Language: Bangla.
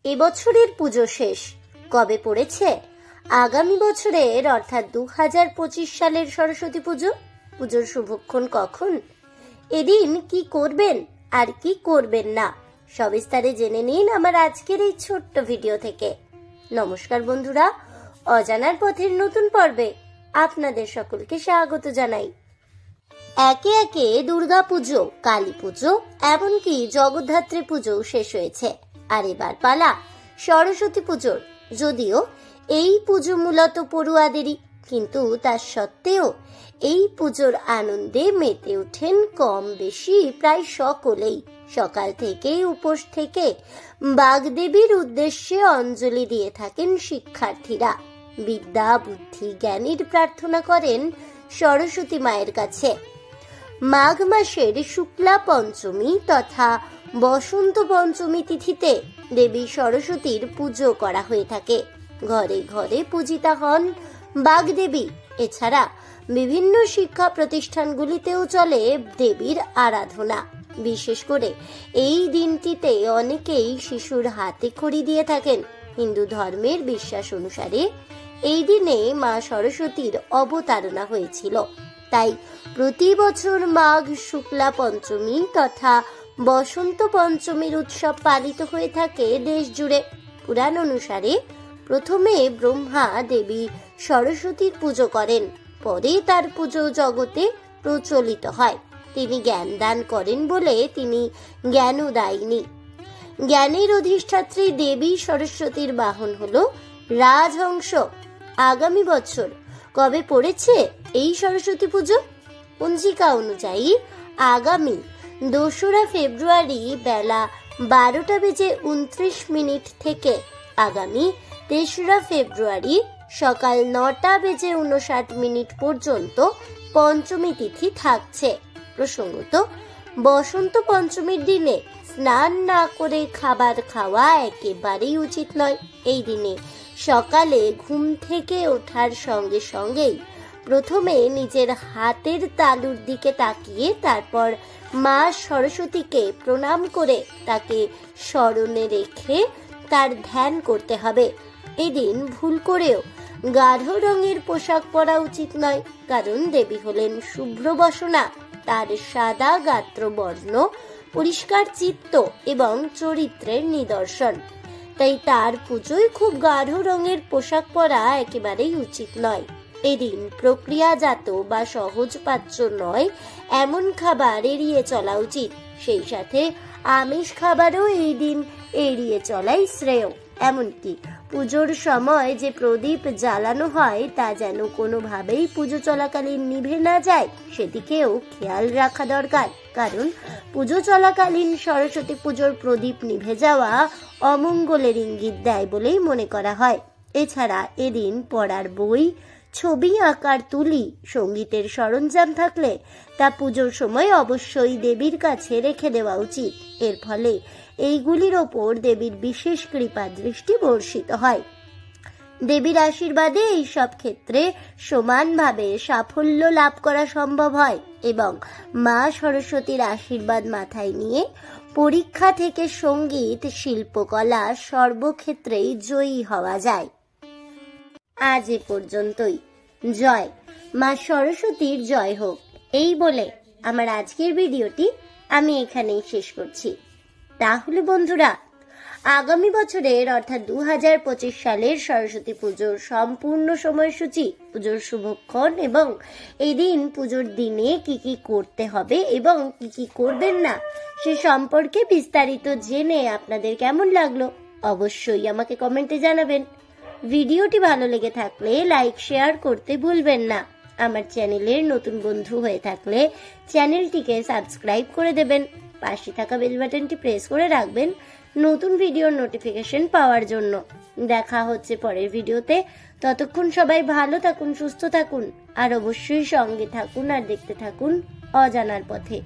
এবছরের পুজো শেষ, কবে পড়েছে? আগামী বছরের অর্থাৎ 2025 সালের সরস্বতী পুজো। পুজোর শুভক্ষণ কখন? এদিন কি করবেন আর কি করবেন না সবিস্তারে জেনে নিন আমার আজকের এই ছোট্ট ভিডিও থেকে। নমস্কার বন্ধুরা, অজানার পথের নতুন পর্বে আপনাদের সকলকে স্বাগত জানাই। একে একে দুর্গা পুজো, কালী পুজো, এমনকি জগদ্ধাত্রী পুজো শেষ হয়েছে, আর এবার পালা সরস্বতী পুজোর। যদিও এই পুজো মূলত পড়ুয়াদেরই, কিন্তু তার সত্ত্বেও এই পুজোর আনন্দে মেতে ওঠেন কম বেশি প্রায় সকলেই। সকাল থেকেই উপোস থেকে বাগদেবীর উদ্দেশ্যে অঞ্জলি দিয়ে থাকেন শিক্ষার্থীরা। বিদ্যা, বুদ্ধি, জ্ঞানের প্রার্থনা করেন সরস্বতী মায়ের কাছে। মাঘ মাসের শুক্লা পঞ্চমী তথা বসন্ত পঞ্চমী তিথিতে দেবী সরস্বতীর পুজো করা হয়ে থাকে। ঘরে ঘরে পূজিতা হন বাগদেবী। এছাড়া বিভিন্ন শিক্ষা প্রতিষ্ঠানগুলিতেও চলে দেবীর আরাধনা। বিশেষ করে এই দিনটিতে অনেকেই শিশুর হাতে খড়ি দিয়ে থাকেন। হিন্দু ধর্মের বিশ্বাস অনুসারে এই দিনে মা সরস্বতীর অবতারণা হয়েছিল। তাই প্রতি বছর মাঘ শুক্লা পঞ্চমী তথা বসন্ত পঞ্চমীর উৎসব পালিত হয়ে থাকে দেশ জুড়ে। পুরাণ অনুসারে প্রথমে ব্রহ্মা দেবী সরস্বতীর পুজো করেন, পরে তার পুজো জগতে প্রচলিত হয়। তিনি জ্ঞান দান করেন বলে তিনি জ্ঞানদায়িনী। জ্ঞানের অধিষ্ঠাত্রী দেবী সরস্বতীর বাহন হলো রাজহংস। আগামী বছর কবে পড়েছে এই সরস্বতী পুজো? পঞ্জিকা অনুযায়ী আগামী 2রা ফেব্রুয়ারি বেলা 12:29 থেকে আগামী 3রা ফেব্রুয়ারি সকাল 9:59 পর্যন্ত পঞ্চমী তিথি থাকছে। প্রসঙ্গত, বসন্ত পঞ্চমীর দিনে স্নান না করে খাবার খাওয়া একেবারেই উচিত নয়। এই দিনে সকালে ঘুম থেকে ওঠার সঙ্গে সঙ্গেই প্রথমে নিজের হাতের তালুর দিকে তাকিয়ে তারপর মা সরস্বতীকে প্রণাম করে তাকে স্মরণে রেখে তার ধ্যান করতে হবে। এদিন ভুল করেও গাঢ় রঙের পোশাক পরা উচিত নয়, কারণ দেবী হলেন শুভ্র বসনা। তার সাদা গাত্রবর্ণ পরিষ্কার চিত্ত এবং চরিত্রের নিদর্শন। তাই তার পুজোয় খুব গাঢ় রঙের পোশাক পরা একেবারেই উচিত নয়। এদিন প্রক্রিয়াজাত বা সহজপাচ্য নয় এমন খাবার এড়িয়ে চলা উচিত। সেই সাথে আমিষ খাবারও এই দিন এড়িয়ে চলাই শ্রেয়। এমনকি পুজোর সময় যে প্রদীপ জ্বালানো হয় তা যেন কোনোভাবেই পুজো চলাকালীন নিভে না যায়, সেদিকেও খেয়াল রাখা দরকার। কারণ পুজো চলাকালীন সরস্বতী পুজোর প্রদীপ নিভে যাওয়া অমঙ্গলের ইঙ্গিত দেয় বলেই মনে করা হয়। এছাড়া এদিন পড়ার বই, ছবি আঁকার তুলি, সঙ্গীতের সরঞ্জাম থাকলে তা পুজোর সময় অবশ্যই দেবীর কাছে রেখে দেওয়া উচিত। এর ফলে এইগুলির ওপর দেবীর বিশেষ কৃপা দৃষ্টি বর্ষিত হয়। দেবীর আশীর্বাদে এই সব ক্ষেত্রে সমানভাবে সাফল্য লাভ করা সম্ভব হয় এবং মা সরস্বতীর আশীর্বাদ মাথায় নিয়ে পরীক্ষা থেকে সঙ্গীত, শিল্পকলা সর্বক্ষেত্রেই জয়ী হওয়া যায়। আজ এ পর্যন্তই। জয় মা সরস্বতীর জয় হোক, এই বলে আমার আজকের ভিডিওটি আমি এখানেই শেষ করছি। তাহলে বন্ধুরা, আগামী বছরের অর্থাৎ 2025 সালের সরস্বতী পুজোর সম্পূর্ণ সময়সূচি, পুজোর শুভক্ষণ এবং এই দিন পুজোর দিনে কি কি করতে হবে এবং কি কি করবেন না সে সম্পর্কে বিস্তারিত জেনে আপনাদের কেমন লাগলো অবশ্যই আমাকে কমেন্টে জানাবেন। ভিডিওটি ভালো লেগে থাকলে লাইক, শেয়ার করতে ভুলবেন না। আমার চ্যানেলের নতুন বন্ধু হয়ে থাকলে চ্যানেলটিকে সাবস্ক্রাইব করে দেবেন। পাশে থাকা বেল বাটনটি প্রেস করে রাখবেন নতুন ভিডিওর নোটিফিকেশন পাওয়ার জন্য। দেখা হচ্ছে পরের ভিডিওতে। ততক্ষণ সবাই ভালো থাকুন, সুস্থ থাকুন আর অবশ্যই সঙ্গে থাকুন আর দেখতে থাকুন অজানার পথে।